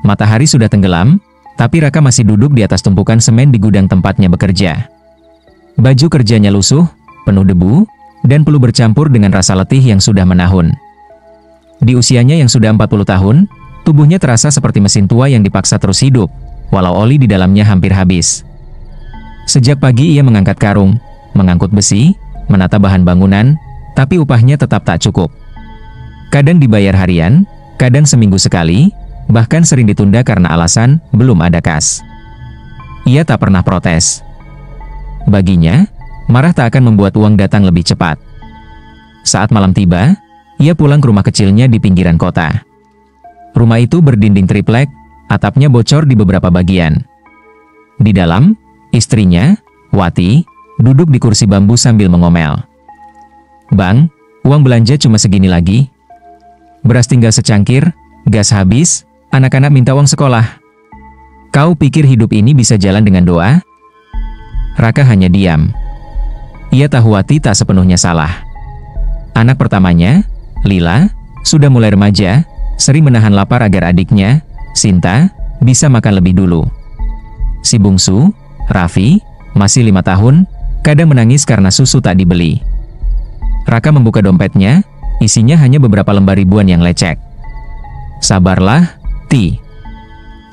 Matahari sudah tenggelam, tapi Raka masih duduk di atas tumpukan semen di gudang tempatnya bekerja. Baju kerjanya lusuh, penuh debu, dan peluh bercampur dengan rasa letih yang sudah menahun. Di usianya yang sudah 40 tahun, tubuhnya terasa seperti mesin tua yang dipaksa terus hidup, walau oli di dalamnya hampir habis. Sejak pagi ia mengangkat karung, mengangkut besi, menata bahan bangunan, tapi upahnya tetap tak cukup. Kadang dibayar harian, kadang seminggu sekali, bahkan sering ditunda karena alasan belum ada kas. Ia tak pernah protes. Baginya, marah tak akan membuat uang datang lebih cepat. Saat malam tiba, ia pulang ke rumah kecilnya di pinggiran kota. Rumah itu berdinding triplek, atapnya bocor di beberapa bagian. Di dalam, istrinya, Wati, duduk di kursi bambu sambil mengomel. "Bang, uang belanja cuma segini lagi. Beras tinggal secangkir, gas habis, anak-anak minta uang sekolah. Kau pikir hidup ini bisa jalan dengan doa?" Raka hanya diam. Ia tahu Wati tak sepenuhnya salah. Anak pertamanya, Lila, sudah mulai remaja, sering menahan lapar agar adiknya, Sinta, bisa makan lebih dulu. Si bungsu, Raffi, masih 5 tahun, kadang menangis karena susu tak dibeli. Raka membuka dompetnya, isinya hanya beberapa lembar ribuan yang lecek. "Sabarlah, Ti.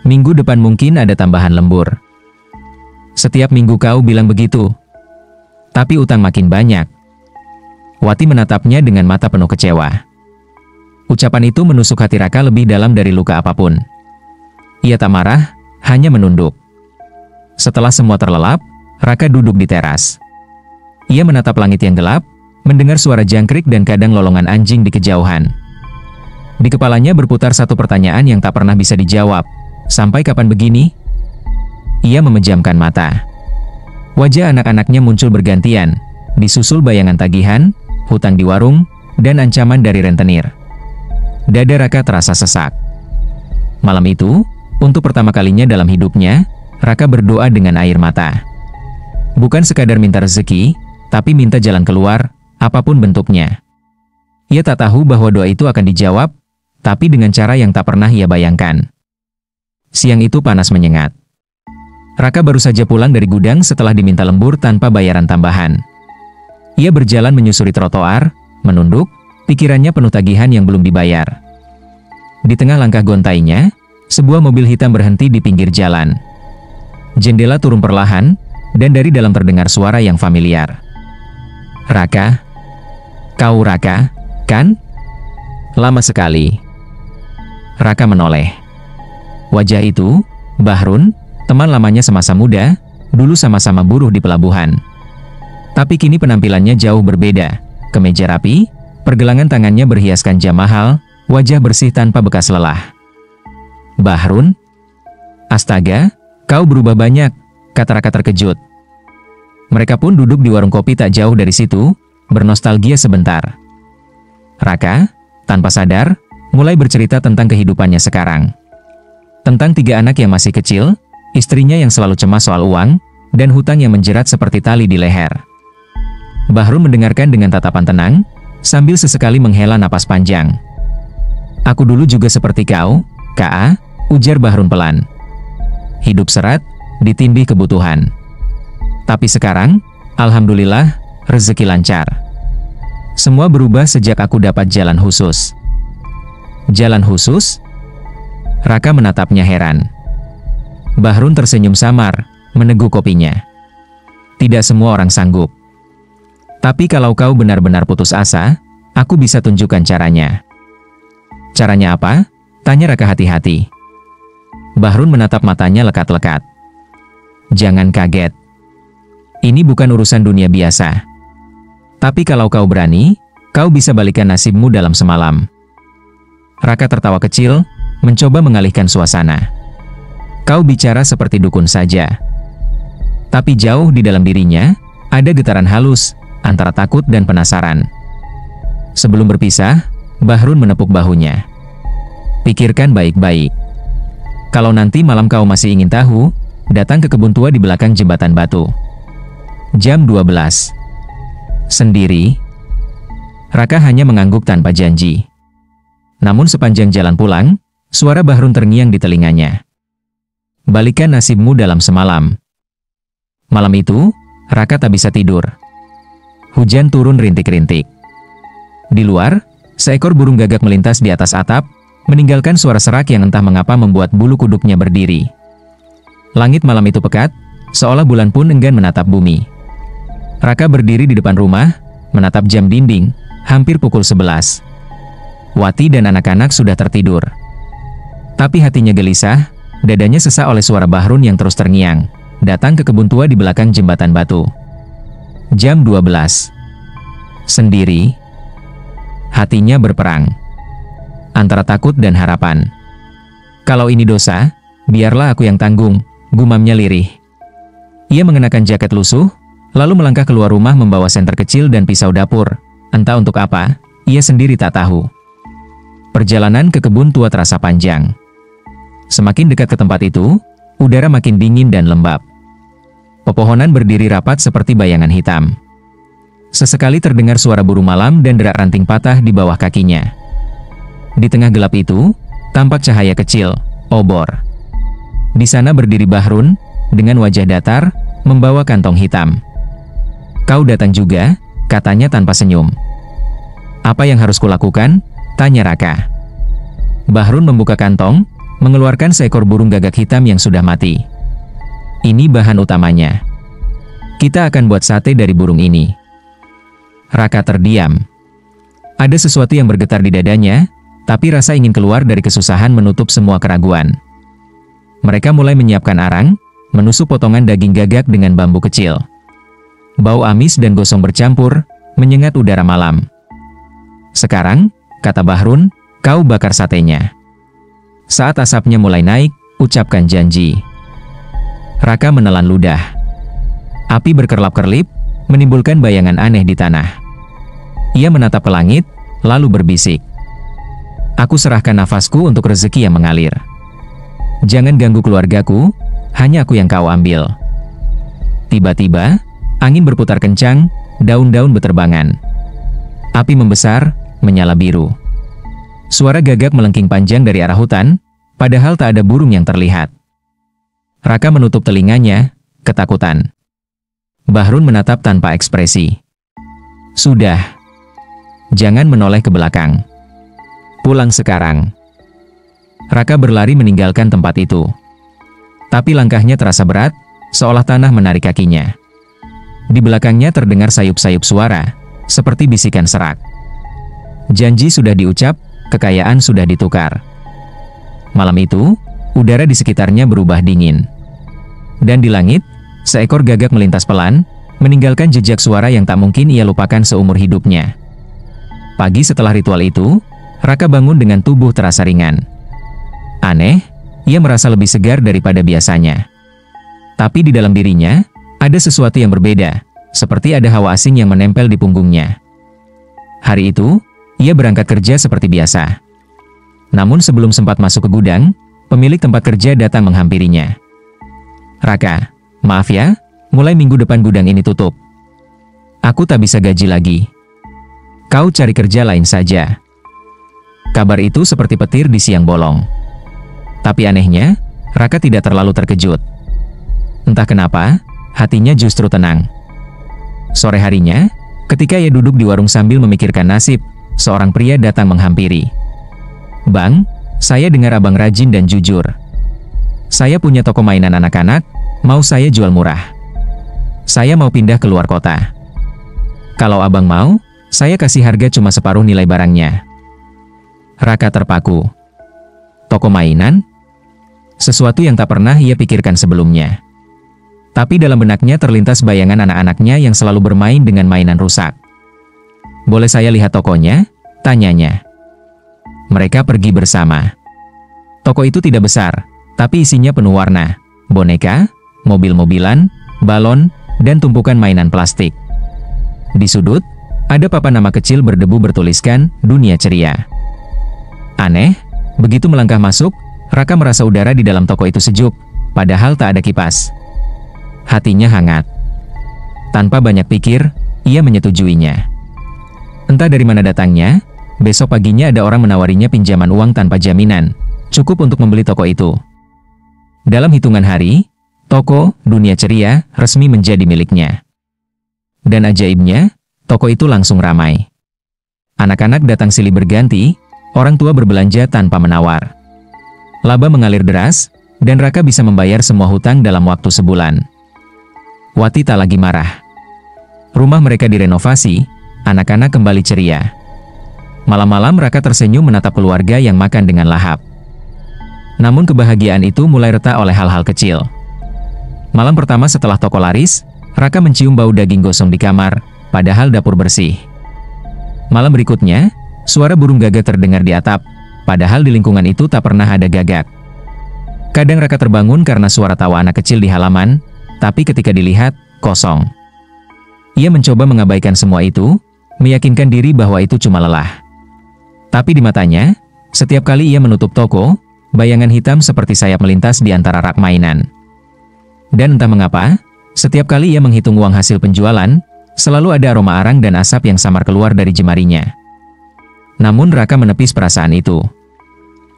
Minggu depan mungkin ada tambahan lembur." "Setiap minggu kau bilang begitu. Tapi utang makin banyak." Wati menatapnya dengan mata penuh kecewa. Ucapan itu menusuk hati Raka lebih dalam dari luka apapun. Ia tak marah, hanya menunduk. Setelah semua terlelap, Raka duduk di teras. Ia menatap langit yang gelap, mendengar suara jangkrik dan kadang lolongan anjing di kejauhan. Di kepalanya berputar satu pertanyaan yang tak pernah bisa dijawab. Sampai kapan begini? Ia memejamkan mata. Wajah anak-anaknya muncul bergantian, disusul bayangan tagihan, hutang di warung, dan ancaman dari rentenir. Dada Raka terasa sesak. Malam itu, untuk pertama kalinya dalam hidupnya, Raka berdoa dengan air mata. Bukan sekadar minta rezeki, tapi minta jalan keluar, apapun bentuknya. Ia tak tahu bahwa doa itu akan dijawab, tapi dengan cara yang tak pernah ia bayangkan. Siang itu panas menyengat. Raka baru saja pulang dari gudang setelah diminta lembur tanpa bayaran tambahan. Ia berjalan menyusuri trotoar, menunduk, pikirannya penuh tagihan yang belum dibayar. Di tengah langkah gontainya, sebuah mobil hitam berhenti di pinggir jalan. Jendela turun perlahan, dan dari dalam terdengar suara yang familiar. "Raka? Kau Raka, kan? Lama sekali." Raka menoleh. Wajah itu, Bahrun, teman lamanya semasa muda, dulu sama-sama buruh di pelabuhan. Tapi kini penampilannya jauh berbeda. Kemeja rapi, pergelangan tangannya berhiaskan jam mahal, wajah bersih tanpa bekas lelah. "Bahrun? Astaga, kau berubah banyak," kata Raka terkejut. Mereka pun duduk di warung kopi tak jauh dari situ, bernostalgia sebentar. Raka, tanpa sadar, mulai bercerita tentang kehidupannya sekarang. Tentang 3 anak yang masih kecil, istrinya yang selalu cemas soal uang, dan hutang yang menjerat seperti tali di leher. Bahrun mendengarkan dengan tatapan tenang, sambil sesekali menghela napas panjang. "Aku dulu juga seperti kau, Ka," ujar Bahrun pelan. "Hidup serat, ditindih kebutuhan. Tapi sekarang, alhamdulillah, rezeki lancar. Semua berubah sejak aku dapat jalan khusus." "Jalan khusus?" Raka menatapnya heran. Bahrun tersenyum samar, meneguk kopinya. "Tidak semua orang sanggup. Tapi kalau kau benar-benar putus asa, aku bisa tunjukkan caranya." "Caranya apa?" tanya Raka hati-hati. Bahrun menatap matanya lekat-lekat. "Jangan kaget. Ini bukan urusan dunia biasa. Tapi kalau kau berani, kau bisa balikan nasibmu dalam semalam." Raka tertawa kecil, mencoba mengalihkan suasana. "Kau bicara seperti dukun saja." Tapi jauh di dalam dirinya, ada getaran halus, antara takut dan penasaran. Sebelum berpisah, Bahrun menepuk bahunya. "Pikirkan baik-baik. Kalau nanti malam kau masih ingin tahu, datang ke kebun tua di belakang jembatan batu. Jam 12. Sendiri?" Raka hanya mengangguk tanpa janji. Namun sepanjang jalan pulang, Suara Bahrun terngiang di telinganya. Balikan nasibmu dalam semalam. Malam itu, Raka tak bisa tidur. Hujan turun rintik-rintik. Di luar, seekor burung gagak melintas di atas atap, meninggalkan suara serak yang entah mengapa membuat bulu kuduknya berdiri. Langit malam itu pekat, seolah bulan pun enggan menatap bumi. Raka berdiri di depan rumah, menatap jam dinding, hampir pukul 11. Wati dan anak-anak sudah tertidur. Tapi hatinya gelisah, dadanya sesak oleh suara Bahrun yang terus terngiang, datang ke kebun tua di belakang jembatan batu. Jam 12. Sendiri. Hatinya berperang antara takut dan harapan. Kalau ini dosa, biarlah aku yang tanggung, gumamnya lirih. Ia mengenakan jaket lusuh, lalu melangkah keluar rumah membawa senter kecil dan pisau dapur. Entah untuk apa, ia sendiri tak tahu. Perjalanan ke kebun tua terasa panjang. Semakin dekat ke tempat itu, udara makin dingin dan lembab. Pepohonan berdiri rapat seperti bayangan hitam. Sesekali terdengar suara burung malam dan derak ranting patah di bawah kakinya. Di tengah gelap itu, tampak cahaya kecil, obor. Di sana berdiri Bahrun, dengan wajah datar, membawa kantong hitam. "Kau datang juga?" katanya tanpa senyum. "Apa yang harus kulakukan?" tanya Raka. Bahrun membuka kantong, mengeluarkan seekor burung gagak hitam yang sudah mati. "Ini bahan utamanya. Kita akan buat sate dari burung ini." Raka terdiam. Ada sesuatu yang bergetar di dadanya, tapi rasa ingin keluar dari kesusahan menutup semua keraguan. Mereka mulai menyiapkan arang, menusuk potongan daging gagak dengan bambu kecil. Bau amis dan gosong bercampur, menyengat udara malam. "Sekarang," kata Bahrun, "kau bakar satenya. Saat asapnya mulai naik, ucapkan janji." Raka menelan ludah. Api berkerlap-kerlip, menimbulkan bayangan aneh di tanah. Ia menatap ke langit, lalu berbisik. "Aku serahkan nafasku untuk rezeki yang mengalir. Jangan ganggu keluargaku, hanya aku yang kau ambil." Tiba-tiba, angin berputar kencang, daun-daun beterbangan. Api membesar, menyala biru. Suara gagak melengking panjang dari arah hutan, padahal tak ada burung yang terlihat. Raka menutup telinganya, ketakutan. Bahrun menatap tanpa ekspresi. "Sudah. Jangan menoleh ke belakang. Pulang sekarang." Raka berlari meninggalkan tempat itu. Tapi langkahnya terasa berat, seolah tanah menarik kakinya. Di belakangnya terdengar sayup-sayup suara, seperti bisikan serak. Janji sudah diucap, kekayaan sudah ditukar. Malam itu, udara di sekitarnya berubah dingin. Dan di langit, seekor gagak melintas pelan, meninggalkan jejak suara yang tak mungkin ia lupakan seumur hidupnya. Pagi setelah ritual itu, Raka bangun dengan tubuh terasa ringan. Aneh, ia merasa lebih segar daripada biasanya. Tapi di dalam dirinya, ada sesuatu yang berbeda, seperti ada hawa asing yang menempel di punggungnya. Hari itu, ia berangkat kerja seperti biasa. Namun sebelum sempat masuk ke gudang, pemilik tempat kerja datang menghampirinya. "Raka, maaf ya, mulai minggu depan gudang ini tutup. Aku tak bisa gaji lagi. Kau cari kerja lain saja." Kabar itu seperti petir di siang bolong. Tapi anehnya, Raka tidak terlalu terkejut. Entah kenapa, hatinya justru tenang. Sore harinya, ketika ia duduk di warung sambil memikirkan nasib, seorang pria datang menghampiri. "Bang, saya dengar abang rajin dan jujur. Saya punya toko mainan anak-anak, mau saya jual murah. Saya mau pindah ke luar kota. Kalau abang mau, saya kasih harga cuma separuh nilai barangnya." Raka terpaku. Toko mainan? Sesuatu yang tak pernah ia pikirkan sebelumnya. Tapi dalam benaknya terlintas bayangan anak-anaknya yang selalu bermain dengan mainan rusak. "Boleh saya lihat tokonya?" tanyanya. Mereka pergi bersama. Toko itu tidak besar, tapi isinya penuh warna, boneka, mobil-mobilan, balon, dan tumpukan mainan plastik. Di sudut, ada papan nama kecil berdebu bertuliskan, "Dunia Ceria." Aneh, begitu melangkah masuk, Raka merasa udara di dalam toko itu sejuk, padahal tak ada kipas. Hatinya hangat. Tanpa banyak pikir, ia menyetujuinya. Entah dari mana datangnya, besok paginya ada orang menawarinya pinjaman uang tanpa jaminan, cukup untuk membeli toko itu. Dalam hitungan hari, toko Dunia Ceria resmi menjadi miliknya. Dan ajaibnya, toko itu langsung ramai. Anak-anak datang silih berganti, orang tua berbelanja tanpa menawar. Laba mengalir deras, dan Raka bisa membayar semua hutang dalam waktu sebulan. Wati tak lagi marah. Rumah mereka direnovasi, anak-anak kembali ceria. Malam-malam Raka tersenyum menatap keluarga yang makan dengan lahap. Namun kebahagiaan itu mulai retak oleh hal-hal kecil. Malam pertama setelah toko laris, Raka mencium bau daging gosong di kamar, padahal dapur bersih. Malam berikutnya, suara burung gagak terdengar di atap, padahal di lingkungan itu tak pernah ada gagak. Kadang Raka terbangun karena suara tawa anak kecil di halaman, tapi ketika dilihat, kosong. Ia mencoba mengabaikan semua itu, meyakinkan diri bahwa itu cuma lelah. Tapi di matanya, setiap kali ia menutup toko, bayangan hitam seperti sayap melintas di antara rak mainan. Dan entah mengapa, setiap kali ia menghitung uang hasil penjualan, selalu ada aroma arang dan asap yang samar keluar dari jemarinya. Namun Raka menepis perasaan itu.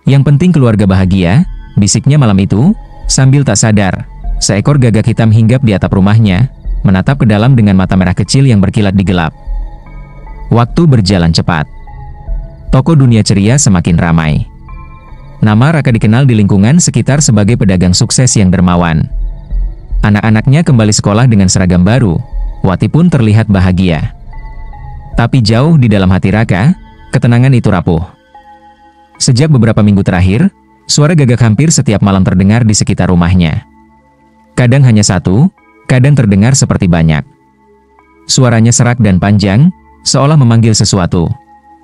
Yang penting keluarga bahagia, bisiknya malam itu, sambil tak sadar, seekor gagak hitam hinggap di atap rumahnya, menatap ke dalam dengan mata merah kecil yang berkilat di gelap. Waktu berjalan cepat. Toko Dunia Ceria semakin ramai. Nama Raka dikenal di lingkungan sekitar sebagai pedagang sukses yang dermawan. Anak-anaknya kembali sekolah dengan seragam baru, Wati pun terlihat bahagia. Tapi jauh di dalam hati Raka, ketenangan itu rapuh. Sejak beberapa minggu terakhir, suara gagak hampir setiap malam terdengar di sekitar rumahnya. Kadang hanya satu, kadang terdengar seperti banyak. Suaranya serak dan panjang, seolah memanggil sesuatu.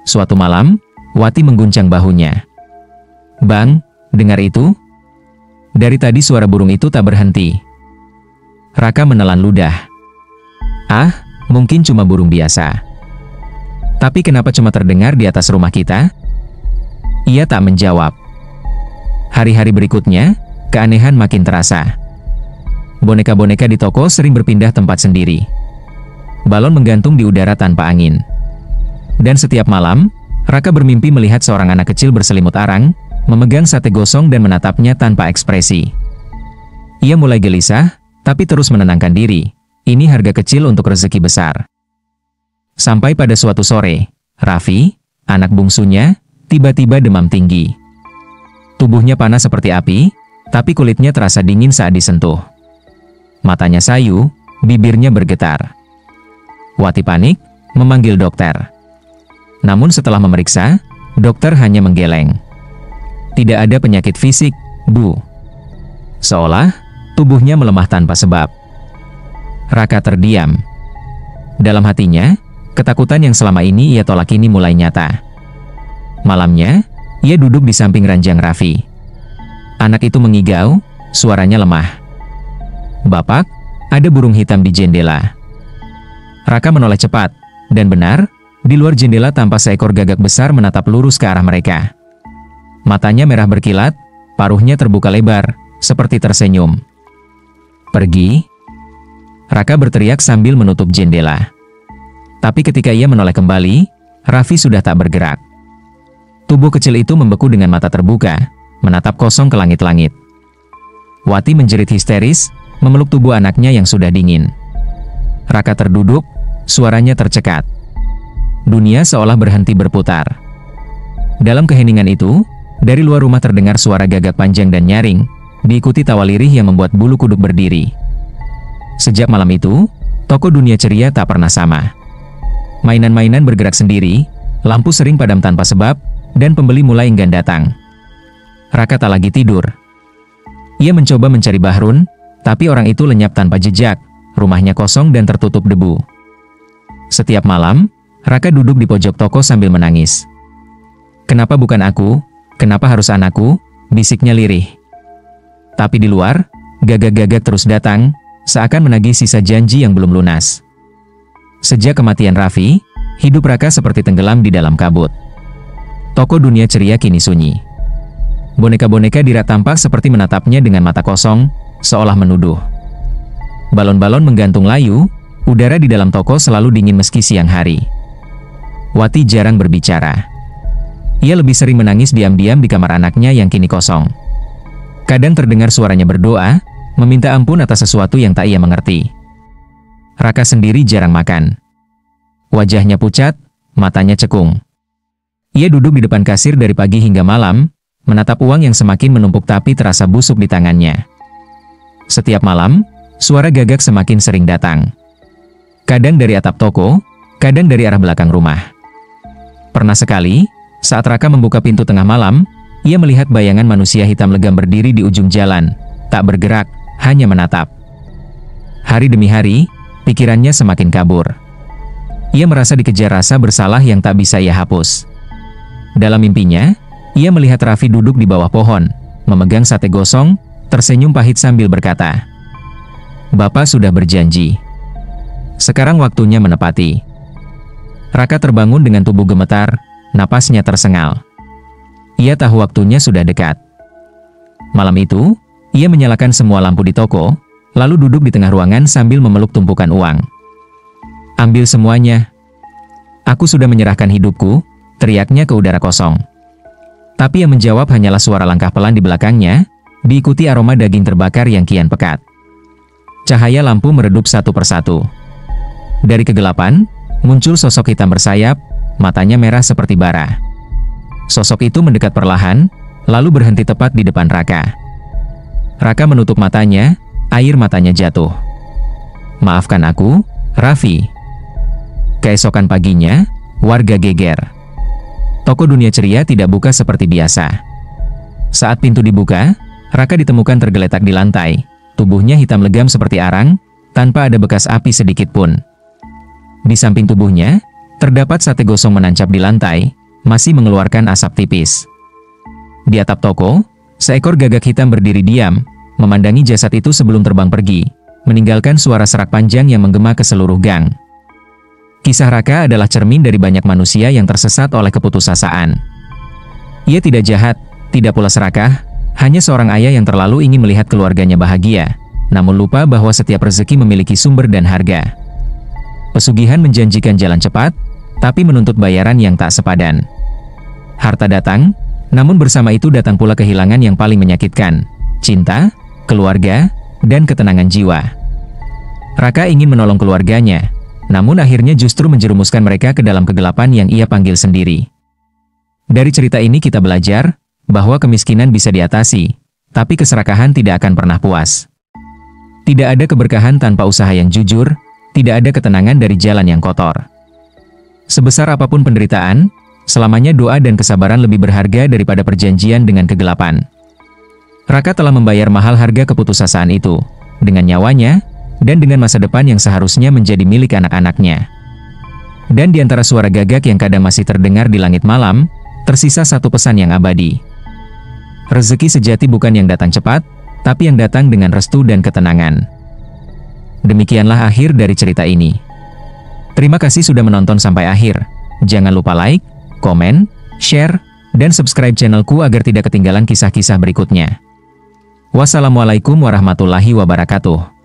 Suatu malam, Wati mengguncang bahunya. "Bang, dengar itu?" Dari tadi suara burung itu tak berhenti. Raka menelan ludah. "Ah, mungkin cuma burung biasa. Tapi kenapa cuma terdengar di atas rumah kita?" Ia tak menjawab. Hari-hari berikutnya, keanehan makin terasa. Boneka-boneka di toko sering berpindah tempat sendiri. Balon menggantung di udara tanpa angin. Dan setiap malam, Raka bermimpi melihat seorang anak kecil berselimut arang, memegang sate gosong dan menatapnya tanpa ekspresi. Ia mulai gelisah, tapi terus menenangkan diri. Ini harga kecil untuk rezeki besar. Sampai pada suatu sore, Raffi, anak bungsunya, tiba-tiba demam tinggi. Tubuhnya panas seperti api, tapi kulitnya terasa dingin saat disentuh. Matanya sayu, bibirnya bergetar. Wati panik, memanggil dokter. Namun setelah memeriksa, dokter hanya menggeleng. "Tidak ada penyakit fisik, Bu." Seolah tubuhnya melemah tanpa sebab. Raka terdiam. Dalam hatinya, ketakutan yang selama ini ia tolak ini mulai nyata. Malamnya, ia duduk di samping ranjang Raffi. Anak itu mengigau, suaranya lemah. "Bapak, ada burung hitam di jendela." Raka menoleh cepat, dan benar, di luar jendela tampak seekor gagak besar menatap lurus ke arah mereka. Matanya merah berkilat, paruhnya terbuka lebar, seperti tersenyum. "Pergi!" Raka berteriak sambil menutup jendela. Tapi ketika ia menoleh kembali, Raffi sudah tak bergerak. Tubuh kecil itu membeku dengan mata terbuka, menatap kosong ke langit-langit. Wati menjerit histeris, memeluk tubuh anaknya yang sudah dingin. Raka terduduk, suaranya tercekat. Dunia seolah berhenti berputar. Dalam keheningan itu, dari luar rumah terdengar suara gagak panjang dan nyaring, diikuti tawa lirih yang membuat bulu kuduk berdiri. Sejak malam itu, toko Dunia Ceria tak pernah sama. Mainan-mainan bergerak sendiri, lampu sering padam tanpa sebab, dan pembeli mulai enggan datang. Raka tak lagi tidur. Ia mencoba mencari Bahrun, tapi orang itu lenyap tanpa jejak, rumahnya kosong dan tertutup debu. Setiap malam, Raka duduk di pojok toko sambil menangis. "Kenapa bukan aku? Kenapa harus anakku?" bisiknya lirih. Tapi di luar, gagak-gagak terus datang, seakan menagih sisa janji yang belum lunas. Sejak kematian Raffi, hidup Raka seperti tenggelam di dalam kabut. Toko Dunia Ceria kini sunyi. Boneka-boneka di rak tampak seperti menatapnya dengan mata kosong, seolah menuduh. Balon-balon menggantung layu, udara di dalam toko selalu dingin meski siang hari. Wati jarang berbicara. ia lebih sering menangis diam-diam di kamar anaknya yang kini kosong. Kadang terdengar suaranya berdoa, meminta ampun atas sesuatu yang tak ia mengerti. Raka sendiri jarang makan. Wajahnya pucat, matanya cekung. Ia duduk di depan kasir dari pagi hingga malam, menatap uang yang semakin menumpuk tapi terasa busuk di tangannya. Setiap malam, suara gagak semakin sering datang. Kadang dari atap toko, kadang dari arah belakang rumah. Pernah sekali, saat Raka membuka pintu tengah malam, ia melihat bayangan manusia hitam legam berdiri di ujung jalan, tak bergerak, hanya menatap. Hari demi hari, pikirannya semakin kabur. Ia merasa dikejar rasa bersalah yang tak bisa ia hapus. Dalam mimpinya, ia melihat Raffi duduk di bawah pohon, memegang sate gosong, tersenyum pahit sambil berkata, "Bapak sudah berjanji. Sekarang waktunya menepati." Raka terbangun dengan tubuh gemetar, napasnya tersengal. Ia tahu waktunya sudah dekat. Malam itu, ia menyalakan semua lampu di toko, lalu duduk di tengah ruangan sambil memeluk tumpukan uang. "Ambil semuanya. Aku sudah menyerahkan hidupku," teriaknya ke udara kosong. Tapi yang menjawab hanyalah suara langkah pelan di belakangnya, diikuti aroma daging terbakar yang kian pekat. Cahaya lampu meredup satu persatu. Dari kegelapan, muncul sosok hitam bersayap, matanya merah seperti bara. Sosok itu mendekat perlahan, lalu berhenti tepat di depan Raka. Raka menutup matanya, air matanya jatuh. "Maafkan aku, Raffi." Keesokan paginya, warga geger. Toko Dunia Ceria tidak buka seperti biasa. Saat pintu dibuka, Raka ditemukan tergeletak di lantai, tubuhnya hitam legam seperti arang, tanpa ada bekas api sedikit pun. Di samping tubuhnya, terdapat sate gosong menancap di lantai, masih mengeluarkan asap tipis. Di atap toko, seekor gagak hitam berdiri diam, memandangi jasad itu sebelum terbang pergi, meninggalkan suara serak panjang yang menggema ke seluruh gang. Kisah Raka adalah cermin dari banyak manusia yang tersesat oleh keputusasaan. Ia tidak jahat, tidak pula serakah, hanya seorang ayah yang terlalu ingin melihat keluarganya bahagia, namun lupa bahwa setiap rezeki memiliki sumber dan harga. Pesugihan menjanjikan jalan cepat, tapi menuntut bayaran yang tak sepadan. Harta datang, namun bersama itu datang pula kehilangan yang paling menyakitkan, cinta, keluarga, dan ketenangan jiwa. Raka ingin menolong keluarganya, namun akhirnya justru menjerumuskan mereka ke dalam kegelapan yang ia panggil sendiri. Dari cerita ini kita belajar bahwa kemiskinan bisa diatasi, tapi keserakahan tidak akan pernah puas. Tidak ada keberkahan tanpa usaha yang jujur, tidak ada ketenangan dari jalan yang kotor. Sebesar apapun penderitaan, selamanya doa dan kesabaran lebih berharga daripada perjanjian dengan kegelapan. Raka telah membayar mahal harga keputusasaan itu, dengan nyawanya, dan dengan masa depan yang seharusnya menjadi milik anak-anaknya. Dan di antara suara gagak yang kadang masih terdengar di langit malam, tersisa satu pesan yang abadi. Rezeki sejati bukan yang datang cepat, tapi yang datang dengan restu dan ketenangan. Demikianlah akhir dari cerita ini. Terima kasih sudah menonton sampai akhir. Jangan lupa like, komen, share, dan subscribe channelku agar tidak ketinggalan kisah-kisah berikutnya. Wassalamualaikum warahmatullahi wabarakatuh.